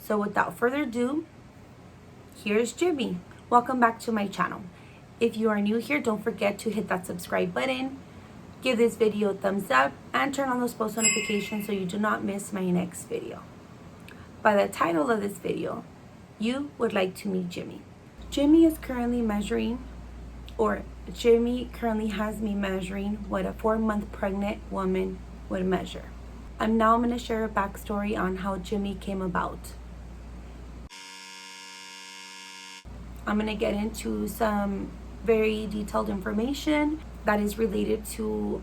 So without further ado, here's Jimmy. Welcome back to my channel. If you are new here, don't forget to hit that subscribe button, give this video a thumbs up, and turn on those post notifications so you do not miss my next video. By the title of this video, you would like to meet Jimmy. Jimmy currently has me measuring what a 4-month pregnant woman would measure. Now I'm going to share a backstory on how Jimmy came about. I'm going to get into some very detailed information that is related to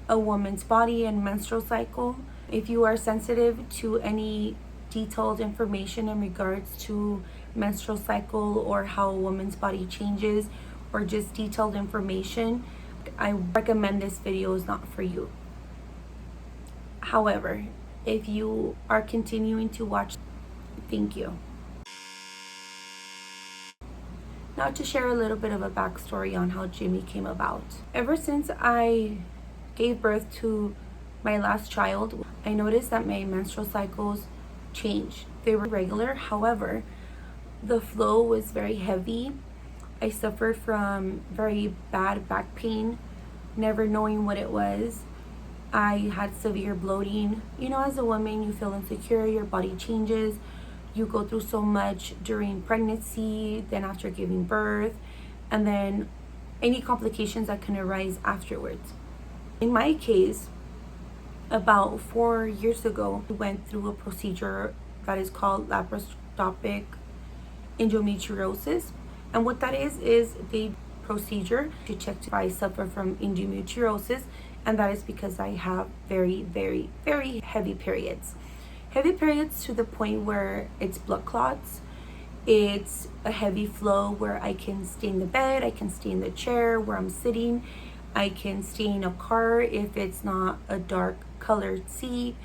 a woman's body and menstrual cycle. If you are sensitive to any detailed information in regards to menstrual cycle or how a woman's body changes, or just detailed information, I recommend this video is not for you. However, if you are continuing to watch, thank you. Now to share a little bit of a backstory on how Jimmy came about. Ever since I gave birth to my last child, I noticed that my menstrual cycles changed. They were regular, however, the flow was very heavy. I suffered from very bad back pain, never knowing what it was. I had severe bloating. You know, as a woman, you feel insecure, your body changes. You go through so much during pregnancy, then after giving birth, and then any complications that can arise afterwards. In my case, about 4 years ago, I went through a procedure that is called laparoscopic endometriosis. And what that is the procedure to check if I suffer from endometriosis, and that is because I have very, very, very heavy periods. Heavy periods to the point where it's blood clots. It's a heavy flow where I can stay in the bed, I can stay in the chair where I'm sitting, I can stay in a car if it's not a dark colored seat,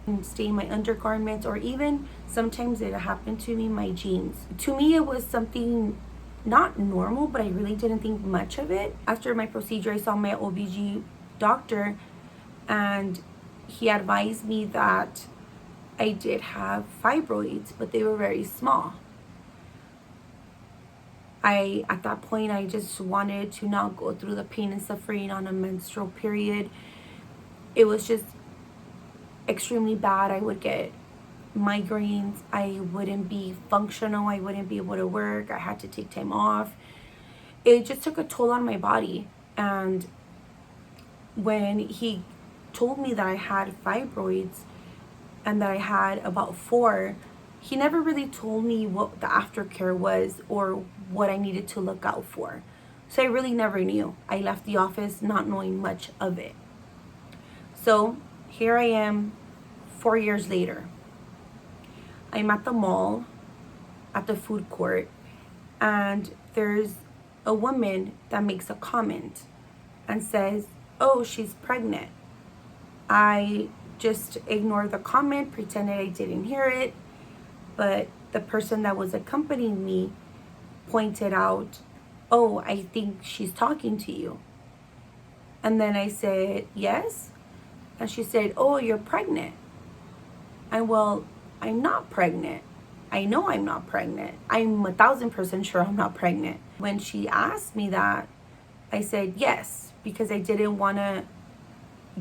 and stay in my undergarments, or even sometimes it happened to me, my jeans. To me, it was something not normal, but I really didn't think much of it. After my procedure, I saw my OBG doctor, and he advised me that I did have fibroids, but they were very small. At that point, I just wanted to not go through the pain and suffering on a menstrual period. It was just extremely bad. I would get migraines, I wouldn't be functional, I wouldn't be able to work, I had to take time off. It just took a toll on my body. And when he told me that I had fibroids and that I had about 4, he never really told me what the aftercare was or what I needed to look out for. So I really never knew. I left the office not knowing much of it. So here I am 4 years later. I'm at the mall, at the food court, and there's a woman that makes a comment and says, "Oh, she's pregnant." I just ignored the comment, pretended I didn't hear it, but the person that was accompanying me pointed out, "Oh, I think she's talking to you." And then I said, "Yes." And she said, "Oh, you're pregnant." And well, I'm not pregnant. I know I'm not pregnant. I'm 1000% sure I'm not pregnant. When she asked me that, I said yes, because I didn't want to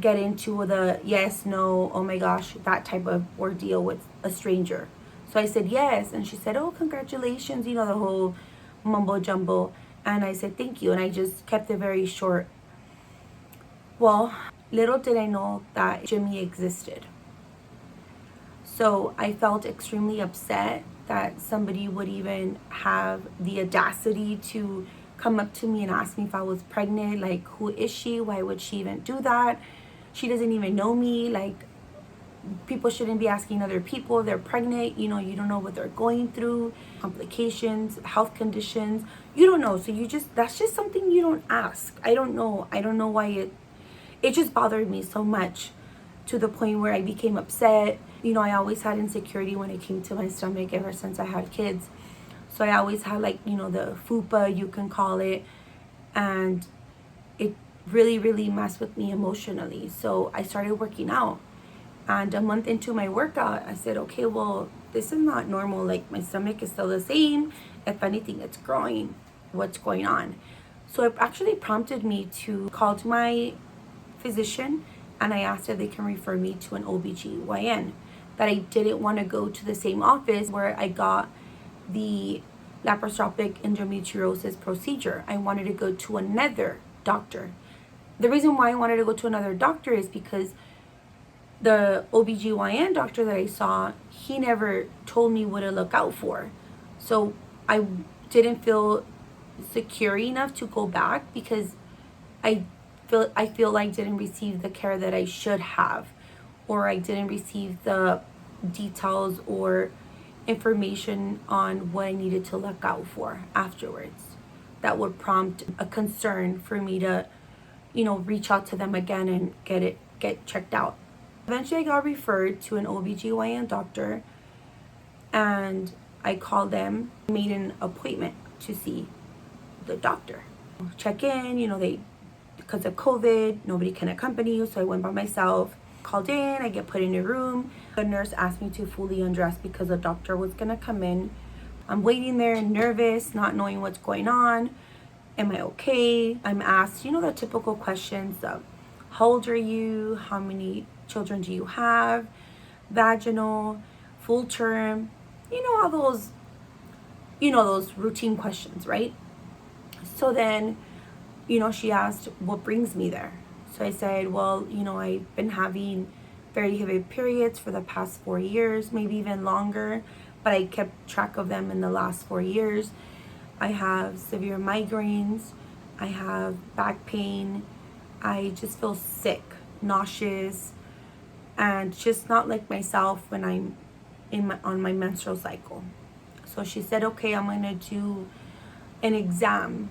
get into the yes, no, oh my gosh, that type of ordeal with a stranger. So I said yes, and she said, "Oh, congratulations," you know, the whole mumbo jumbo. And I said thank you, and I just kept it very short. Well, little did I know that Jimmy existed. So I felt extremely upset that somebody would even have the audacity to come up to me and ask me if I was pregnant. Like, who is she? Why would she even do that? She doesn't even know me. Like, people shouldn't be asking other people if they're pregnant. You know, you don't know what they're going through, complications, health conditions. You don't know. So that's just something you don't ask. I don't know why it just bothered me so much, to the point where I became upset. You know, I always had insecurity when it came to my stomach ever since I had kids. So I always had, like, you know, the fupa, you can call it. And it really, really messed with me emotionally. So I started working out. And a month into my workout, I said, okay, well, this is not normal. Like, my stomach is still the same. If anything, it's growing. What's going on? So it actually prompted me to call to my physician, and I asked if they can refer me to an OBGYN. That I didn't want to go to the same office where I got the laparoscopic endometriosis procedure. I wanted to go to another doctor. The reason why I wanted to go to another doctor is because the OBGYN doctor that I saw, he never told me what to look out for. So I didn't feel secure enough to go back, because I feel like I didn't receive the care that I should have, or I didn't receive the details or information on what I needed to look out for afterwards. That would prompt a concern for me to, reach out to them again and get checked out. Eventually I got referred to an OBGYN doctor, and I called them, made an appointment to see the doctor. Check in, because of COVID, nobody can accompany you, so I went by myself. Called in, I get put in a room. The nurse asked me to fully undress because the doctor was gonna come in. I'm waiting there, nervous, not knowing what's going on. Am I okay? I'm asked, the typical questions of how old are you? How many children do you have? Vaginal, full term, all those, those routine questions, right? So then, she asked what brings me there. So I said, well, I've been having very heavy periods for the past 4 years, maybe even longer, but I kept track of them in the last 4 years. I have severe migraines. I have back pain. I just feel sick, nauseous, and just not like myself when I'm on my menstrual cycle. So she said, okay, I'm gonna do an exam.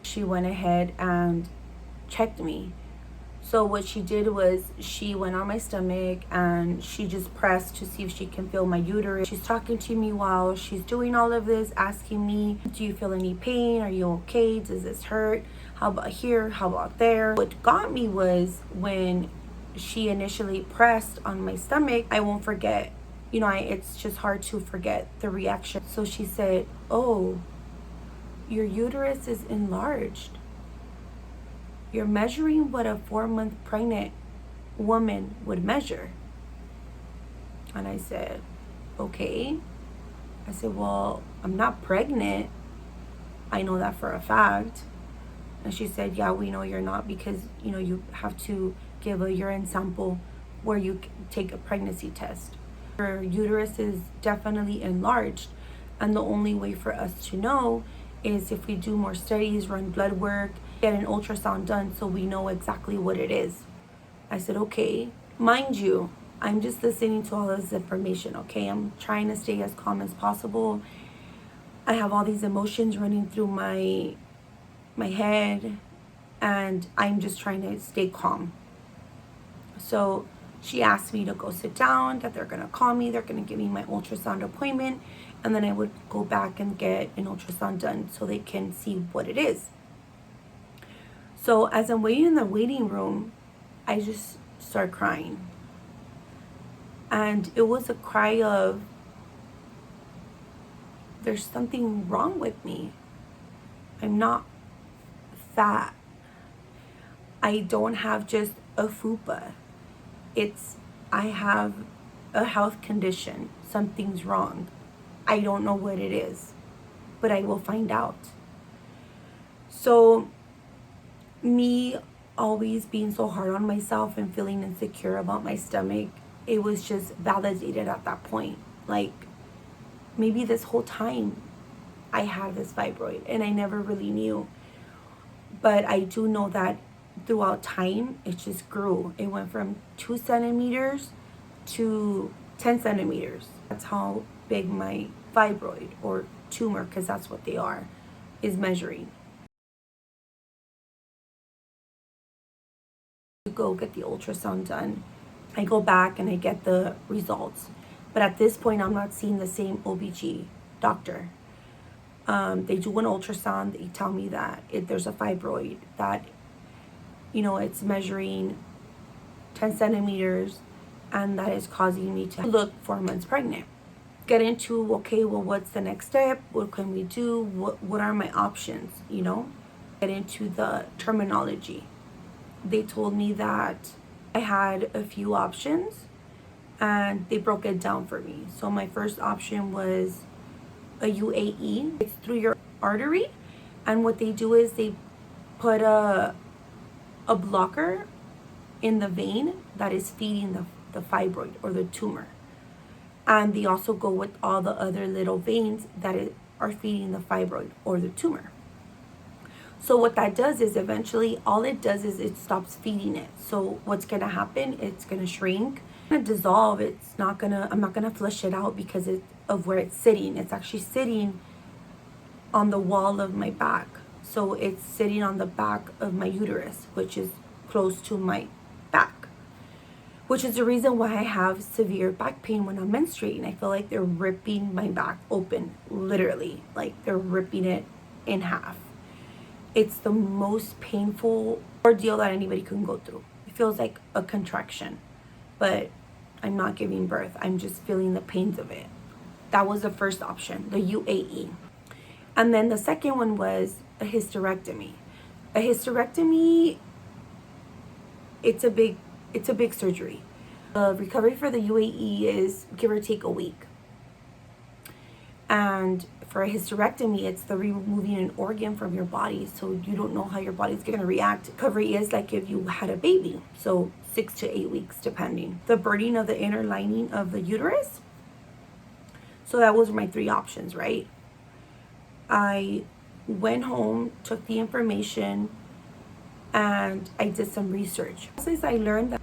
She went ahead and checked me. So what she did was she went on my stomach and she just pressed to see if she can feel my uterus. She's talking to me while she's doing all of this, asking me, do you feel any pain? Are you okay? Does this hurt? How about here? How about there? What got me was when she initially pressed on my stomach, I won't forget, it's just hard to forget the reaction. So she said, oh, your uterus is enlarged. You're measuring what a 4-month pregnant woman would measure. And I said, okay. I said, well, I'm not pregnant. I know that for a fact. And she said, yeah, we know you're not, because, you have to give a urine sample where you take a pregnancy test. Her uterus is definitely enlarged. And the only way for us to know is if we do more studies, run blood work, get an ultrasound done so we know exactly what it is. I said, okay. Mind you, I'm just listening to all this information, okay? I'm trying to stay as calm as possible. I have all these emotions running through my head, and I'm just trying to stay calm. So she asked me to go sit down, that they're gonna call me, they're gonna give me my ultrasound appointment, and then I would go back and get an ultrasound done so they can see what it is. So as I'm waiting in the waiting room, I just start crying. And it was a cry of, there's something wrong with me. I'm not fat. I don't have just a fupa. I have a health condition. Something's wrong. I don't know what it is, but I will find out. So me always being so hard on myself and feeling insecure about my stomach, it was just validated at that point. Like, maybe this whole time I had this fibroid and I never really knew. But I do know that throughout time, it just grew. It went from 2 centimeters to 10 centimeters. That's how big my fibroid, or tumor, because that's what they are, is measuring. Go get the ultrasound done. I go back and I get the results. But at this point, I'm not seeing the same OBG doctor. They do an ultrasound. They tell me that there's a fibroid, that, it's measuring 10 centimeters and that is causing me to look 4 months pregnant. Get into, okay, well, what's the next step? What can we do? What are my options, you know? Get into the terminology. They told me that I had a few options, and they broke it down for me. So my first option was a UAE. It's through your artery, and what they do is they put a blocker in the vein that is feeding the fibroid or the tumor. And they also go with all the other little veins that are feeding the fibroid or the tumor. So what that does is eventually all it does is it stops feeding it. So what's gonna happen, it's gonna shrink, it's gonna dissolve. I'm not gonna flush it out because of where it's sitting. It's actually sitting on the wall of my back. So it's sitting on the back of my uterus, which is close to my back, which is the reason why I have severe back pain when I'm menstruating. I feel like they're ripping my back open, literally, like they're ripping it in half. It's the most painful ordeal that anybody can go through. It feels like a contraction, but I'm not giving birth. I'm just feeling the pains of it. That was the first option, the UAE. And then the second one was a hysterectomy. A hysterectomy, it's a big surgery. The recovery for the UAE is give or take a week. And for a hysterectomy, it's the removing an organ from your body, so you don't know how your body's going to react. Recovery is like if you had a baby, so 6 to 8 weeks depending. The burning of the inner lining of the uterus. So that was my 3 options, right? I went home, took the information, and I did some research. Since I learned that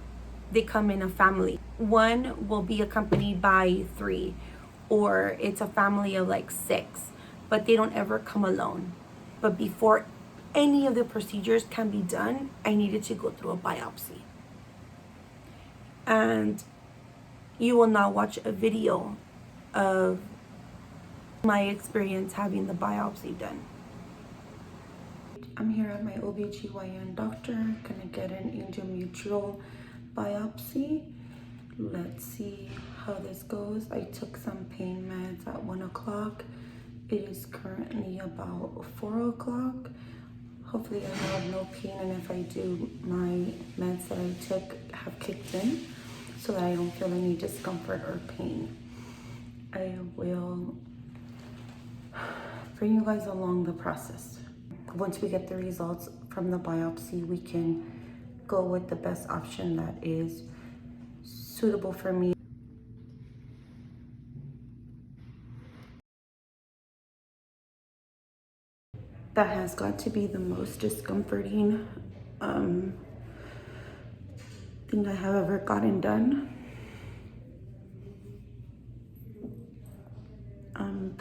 they come in a family. One will be accompanied by 3, or it's a family of like 6, but they don't ever come alone. But before any of the procedures can be done, I needed to go through a biopsy. And you will now watch a video of my experience having the biopsy done. I'm here at my OBGYN doctor, gonna get an endometrial biopsy. Let's see how this goes. I took some pain meds at 1 o'clock. It is currently about 4 o'clock. Hopefully I have no pain, and if I do, my meds that I took have kicked in so that I don't feel any discomfort or pain. I will bring you guys along the process. Once we get the results from the biopsy, we can go with the best option that is suitable for me. That has got to be the most discomforting thing I have ever gotten done.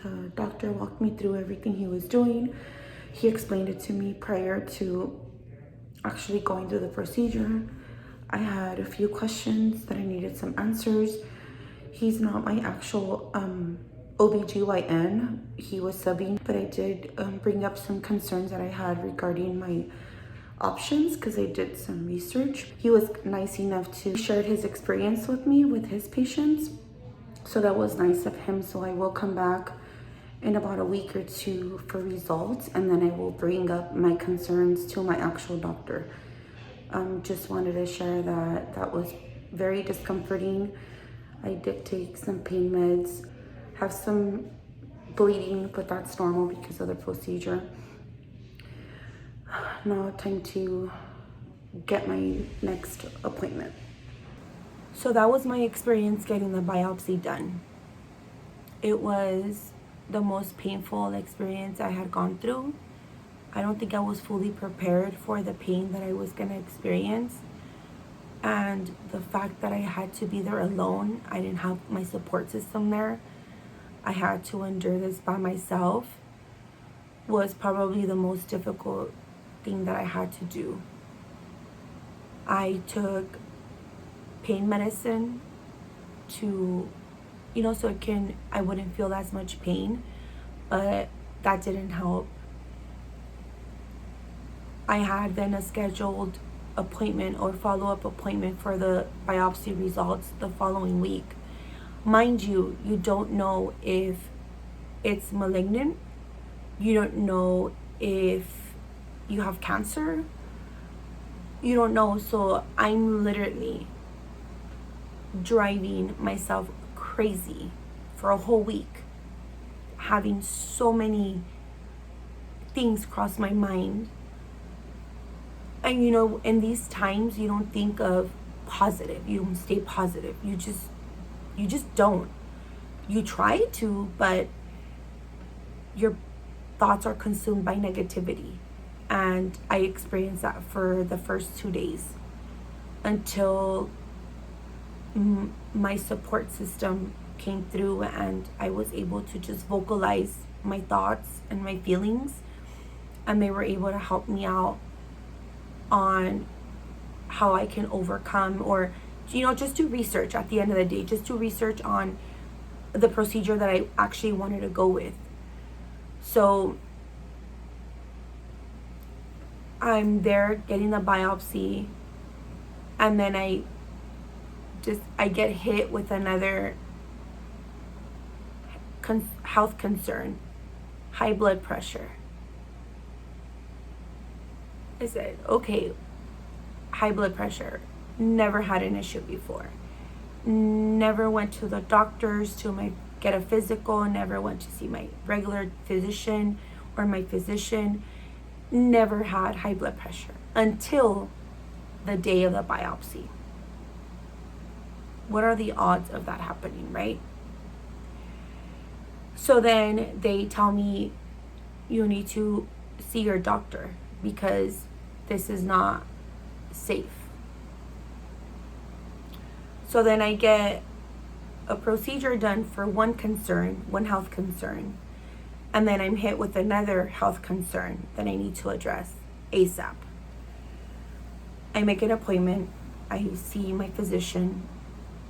The doctor walked me through everything he was doing. He explained it to me prior to actually going through the procedure. I had a few questions that I needed some answers. He's not my actual OBGYN. He was subbing, but I did bring up some concerns that I had regarding my options because I did some research. He was nice enough to share his experience with me with his patients. So that was nice of him. So I will come back in about a week or 2 for results, and then I will bring up my concerns to my actual doctor. Just wanted to share that was very discomforting. I did take some pain meds, have some bleeding, but that's normal because of the procedure. Now time to get my next appointment. So that was my experience getting the biopsy done. It was the most painful experience I had gone through. I don't think I was fully prepared for the pain that I was gonna experience. And the fact that I had to be there alone, I didn't have my support system there. I had to endure this by myself, was probably the most difficult thing that I had to do. I took pain medicine to, so I wouldn't feel as much pain, but that didn't help. I had then a scheduled appointment or follow-up appointment for the biopsy results the following week. Mind you, you don't know if it's malignant. You don't know if you have cancer. You don't know. So I'm literally driving myself crazy for a whole week, having so many things cross my mind. And you know, in these times, you don't think of positive. You don't stay positive. You just don't. You try to, but your thoughts are consumed by negativity. And I experienced that for the first 2 days until my support system came through and I was able to just vocalize my thoughts and my feelings, and they were able to help me out on how I can overcome, or just do research. At the end of the day, just do research on the procedure that I actually wanted to go with. So I'm there getting the biopsy, and then I get hit with another health concern, high blood pressure. I said, okay, high blood pressure. Never had an issue before. Never went to the doctors to get a physical. Never went to see my regular physician or my physician. Never had high blood pressure until the day of the biopsy. What are the odds of that happening, right? So then they tell me, you need to see your doctor because this is not safe. So then I get a procedure done for one health concern, and then I'm hit with another health concern that I need to address ASAP. I make an appointment. I see my physician.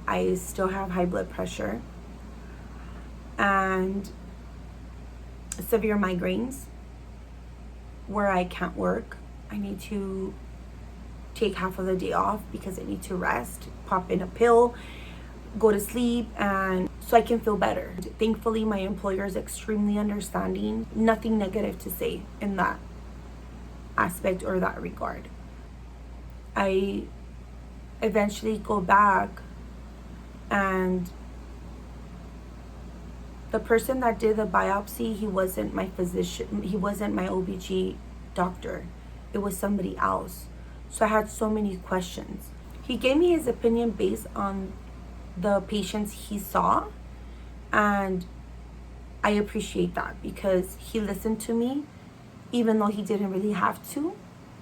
I still have high blood pressure and severe migraines where I can't work. I need to take half of the day off because I need to rest, pop in a pill, go to sleep, and so I can feel better. Thankfully, my employer is extremely understanding. Nothing negative to say in that aspect or that regard. I eventually go back, and the person that did the biopsy, he wasn't my physician. He wasn't my OBG doctor. It was somebody else. So I had so many questions. He gave me his opinion based on the patients he saw, and I appreciate that because he listened to me, even though he didn't really have to,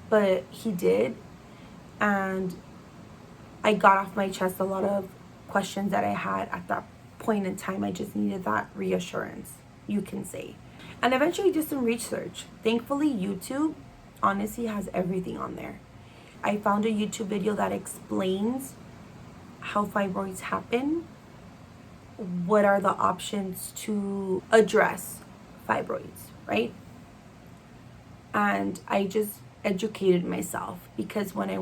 but he did. And I got off my chest a lot of questions that I had at that point in time. I just needed that reassurance, you can say. And eventually did some research. Thankfully, YouTube honestly has everything on there. I found a YouTube video that explains how fibroids happen, what are the options to address fibroids, right? And I just educated myself because when I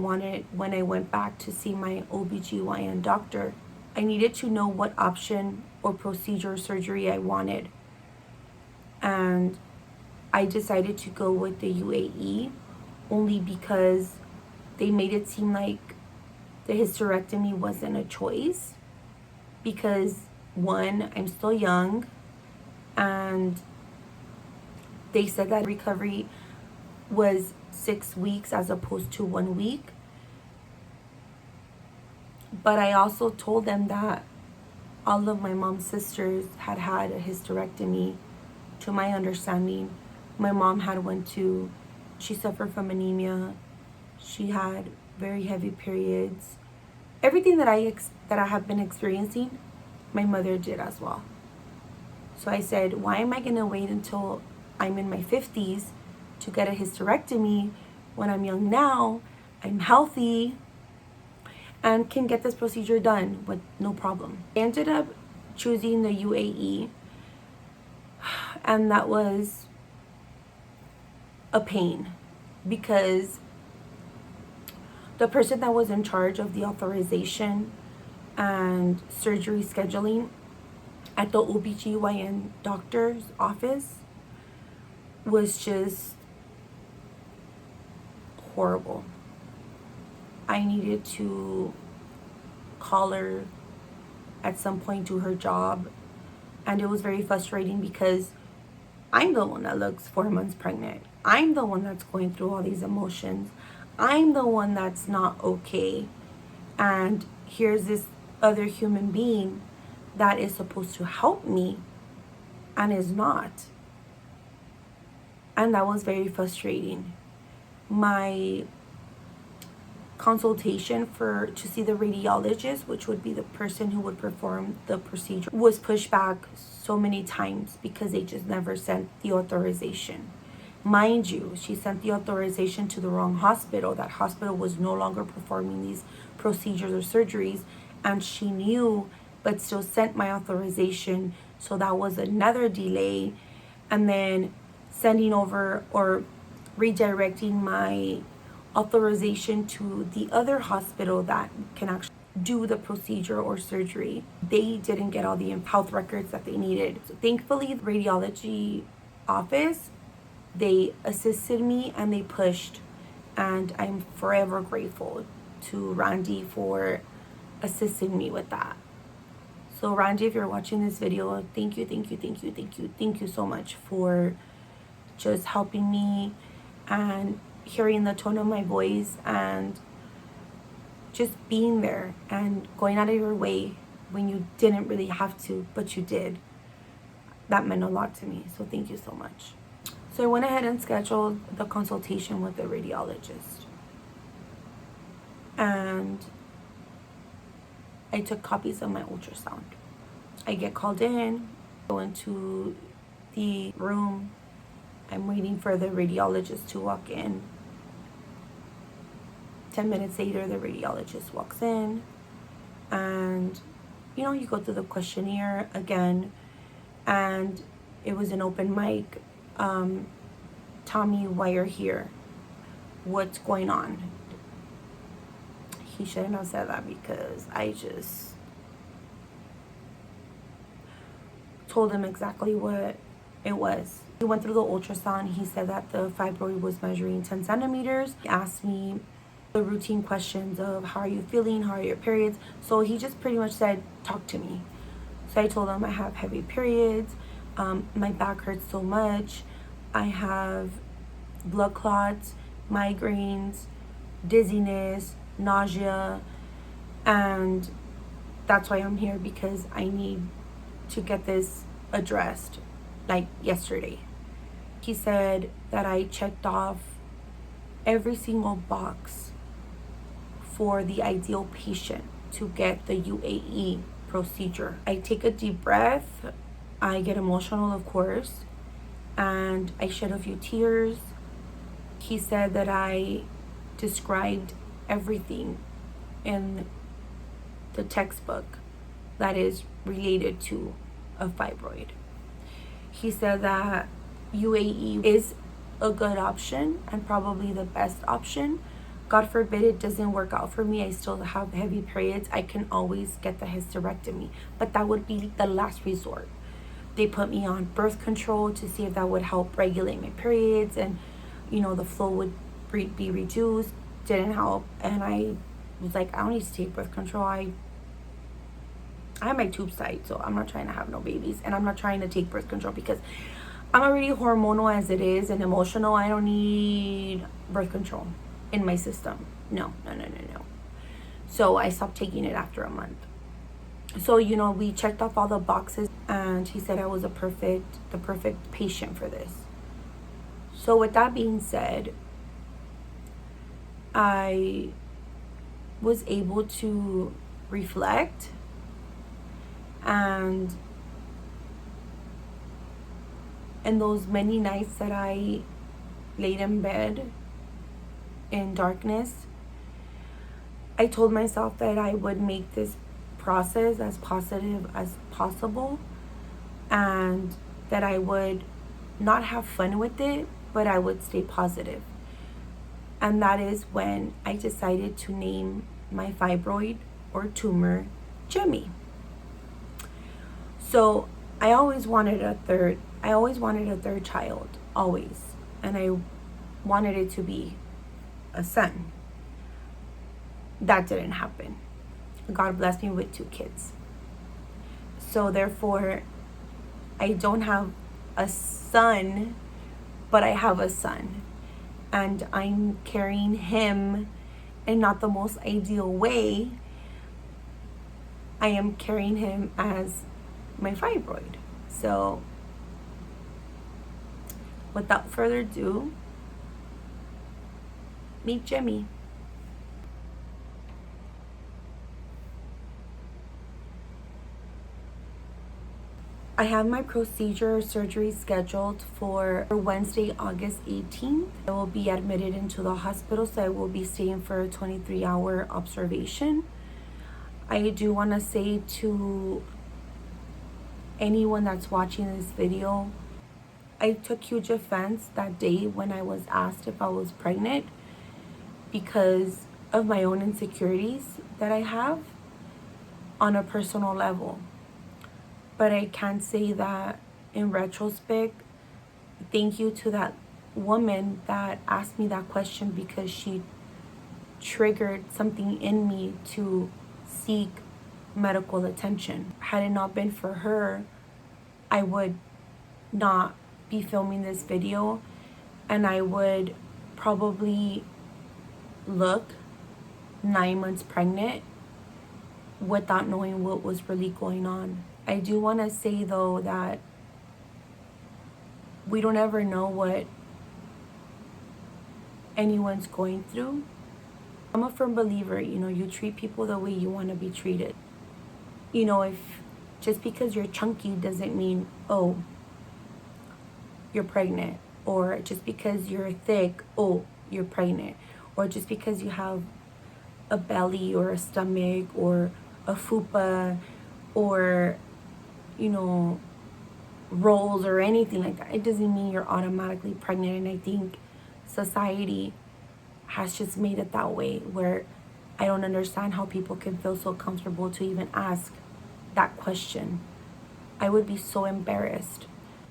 went back to see my OBGYN doctor, I needed to know what option or procedure or surgery I wanted. And I decided to go with the UAE only because they made it seem like the hysterectomy wasn't a choice because, one, I'm still young, and they said that recovery was 6 weeks as opposed to 1 week. But I also told them that all of my mom's sisters had had a hysterectomy. To my understanding, my mom had one too. She suffered from anemia. She had very heavy periods. Everything that I have been experiencing, my mother did as well. So I said, why am I going to wait until I'm in my 50s to get a hysterectomy when I'm young now, I'm healthy, and can get this procedure done with no problem? I ended up choosing the UAE, and that was a pain because The person that was in charge of the authorization and surgery scheduling at the OBGYN doctor's office was just horrible. I needed to call her at some point, do her job, and it was very frustrating because I'm the one that looks 4 months pregnant. I'm the one that's going through all these emotions. I'm the one that's not okay. And here's this other human being that is supposed to help me and is not. And that was very frustrating. My consultation to see the radiologist, which would be the person who would perform the procedure, was pushed back so many times because they just never sent the authorization. Mind you, she sent the authorization to the wrong hospital. That hospital was no longer performing these procedures or surgeries, and she knew, but still sent my authorization. So that was another delay. And then sending over or redirecting my authorization to the other hospital that can actually do the procedure or surgery. They didn't get all the health records that they needed. So thankfully, the radiology office, they assisted me and they pushed, and I'm forever grateful to Randy for assisting me with that. So Randy, if you're watching this video, thank you so much for just helping me and hearing the tone of my voice and just being there and going out of your way when you didn't really have to, but you did. That meant a lot to me, so thank you so much. So I went ahead and scheduled the consultation with the radiologist, and I took copies of my ultrasound. I get called in, go into the room. I'm waiting for the radiologist to walk in. 10 minutes later, the radiologist walks in, and you go through the questionnaire again, and it was an open mic. Tell me why you're here. What's going on? He shouldn't have said that because I just told him exactly what it was. He went through the ultrasound. He said that the fibroid was measuring 10 centimeters. He asked me the routine questions of how are you feeling, how are your periods. So he just pretty much said, talk to me. So I told him I have heavy periods. My back hurts so much. I have blood clots, migraines, dizziness, nausea, and that's why I'm here, because I need to get this addressed like yesterday. He said that I checked off every single box for the ideal patient to get the UAE procedure. I take a deep breath. I get emotional, of course, and I shed a few tears. He said that I described everything in the textbook that is related to a fibroid. He said that UAE is a good option and probably the best option. God forbid it doesn't work out for me, I still have heavy periods, I can always get the hysterectomy, but that would be the last resort. They put me on birth control to see if that would help regulate my periods, and the flow would be reduced. Didn't help, and I was like, I don't need to take birth control. I have my tubes tight, so I'm not trying to have no babies, and I'm not trying to take birth control because I'm already hormonal as it is and emotional. I don't need birth control in my system. No. So I stopped taking it after a month. So we checked off all the boxes, and he said I was the perfect patient for this. So with that being said, I was able to reflect, and in those many nights that I laid in bed in darkness, I told myself that I would make this process as positive as possible, and that I would not have fun with it, but I would stay positive. And that is when I decided to name my fibroid or tumor Jimmy. So I always wanted a third child, always. And I wanted it to be a son. That didn't happen. God blessed me with 2 kids. So therefore, I don't have a son, but I have a son. And I'm carrying him in not the most ideal way. I am carrying him as my fibroid. So without further ado, meet Jimmy. I have my procedure surgery scheduled for Wednesday, August 18th. I will be admitted into the hospital, so I will be staying for a 23-hour observation. I do want to say to anyone that's watching this video, I took huge offense that day when I was asked if I was pregnant because of my own insecurities that I have on a personal level. But I can say that in retrospect, thank you to that woman that asked me that question, because she triggered something in me to seek medical attention. Had it not been for her, I would not be filming this video, and I would probably look 9 months pregnant without knowing what was really going on. I do want to say though that we don't ever know what anyone's going through. I'm a firm believer, you treat people the way you want to be treated. If just because you're chunky doesn't mean, oh, you're pregnant. Or just because you're thick, oh, you're pregnant. Or just because you have a belly or a stomach or a fupa or rolls or anything like that, it doesn't mean you're automatically pregnant. And I think society has just made it that way, where I don't understand how people can feel so comfortable to even ask that question. I would be so embarrassed.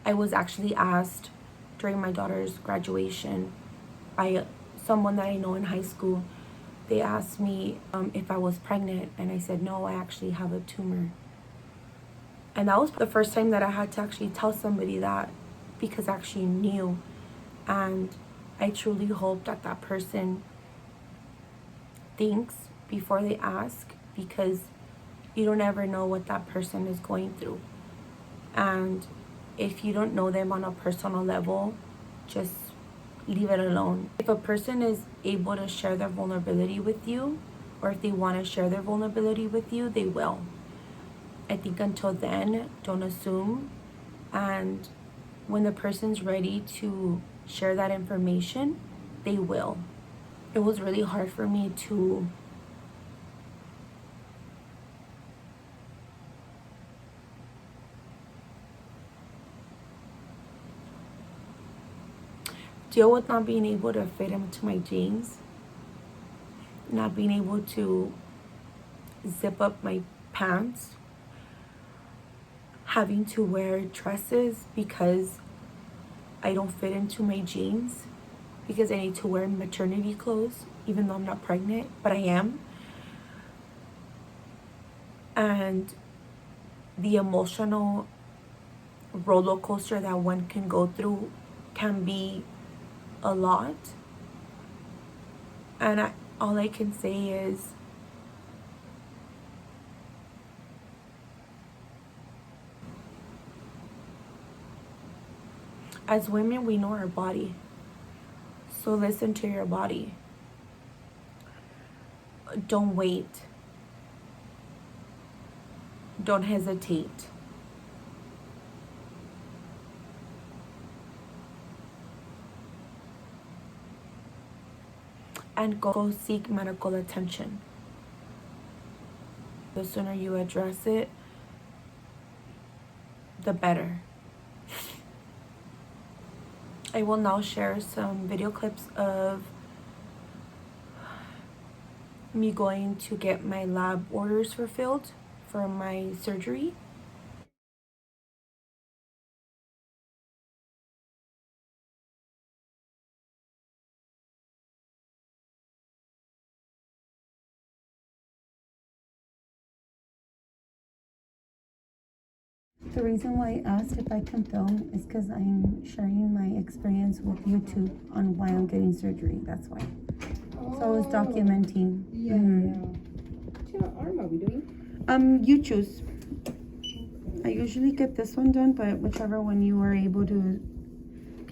I was actually asked during my daughter's graduation by someone that I know in high school. They asked me if I was pregnant, and I said no, I actually have a tumor. And that was the first time that I had to actually tell somebody that, because I actually knew. And I truly hope that that person thinks before they ask, because you don't ever know what that person is going through. And if you don't know them on a personal level, just leave it alone. If a person is able to share their vulnerability with you, or if they want to share their vulnerability with you, they will. I think until then, don't assume. And when the person's ready to share that information, they will. It was really hard for me to deal with not being able to fit into my jeans, not being able to zip up my pants, having to wear dresses because I don't fit into my jeans, because I need to wear maternity clothes even though I'm not pregnant, but I am. And the emotional roller coaster that one can go through can be a lot. And all I can say is as women, we know our body. So listen to your body. Don't wait. Don't hesitate. And go seek medical attention. The sooner you address it, the better. I will now share some video clips of me going to get my lab orders fulfilled for my surgery. The reason why I asked if I can film is because I'm sharing my experience with YouTube on why I'm getting surgery. That's why. So I was documenting. Yeah, yeah. What arm are we doing? You choose. I usually get this one done, but whichever one you are able to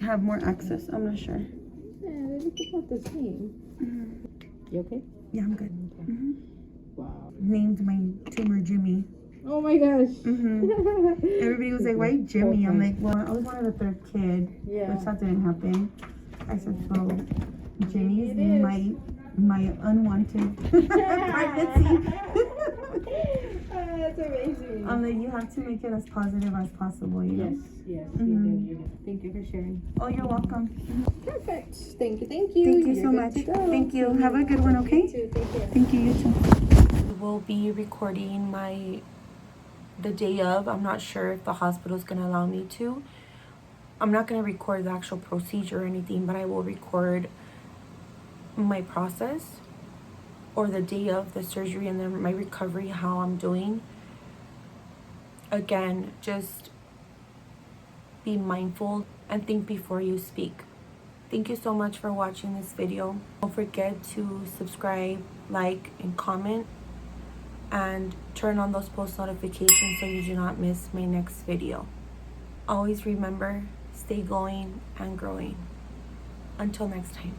have more access. I'm not sure. Yeah, they look about the same. You okay? Yeah, I'm good. Okay. Wow. Named my tumor Jimmy. Oh my gosh. Everybody was like, why Jimmy? I'm like, well, I was one of the third kid, which that didn't happen. I said, so Jimmy is my unwanted pregnancy. That's amazing. I'm like, you have to make it as positive as possible, you know? Yes, you do. Thank you for sharing. Oh, you're welcome. Perfect. Thank you. Thank you so much. Thank you. Have a good one, okay? You too. Thank you. Thank you, you too. We'll be recording the day of. I'm not sure if the hospital's going to allow me to. I'm not going to record the actual procedure or anything, but I will record my process or the day of the surgery and then my recovery, how I'm doing. Again, just be mindful and think before you speak. Thank you so much for watching this video. Don't forget to subscribe, like, and comment, and turn on those post notifications so you do not miss my next video. Always remember, stay going and growing. Until next time.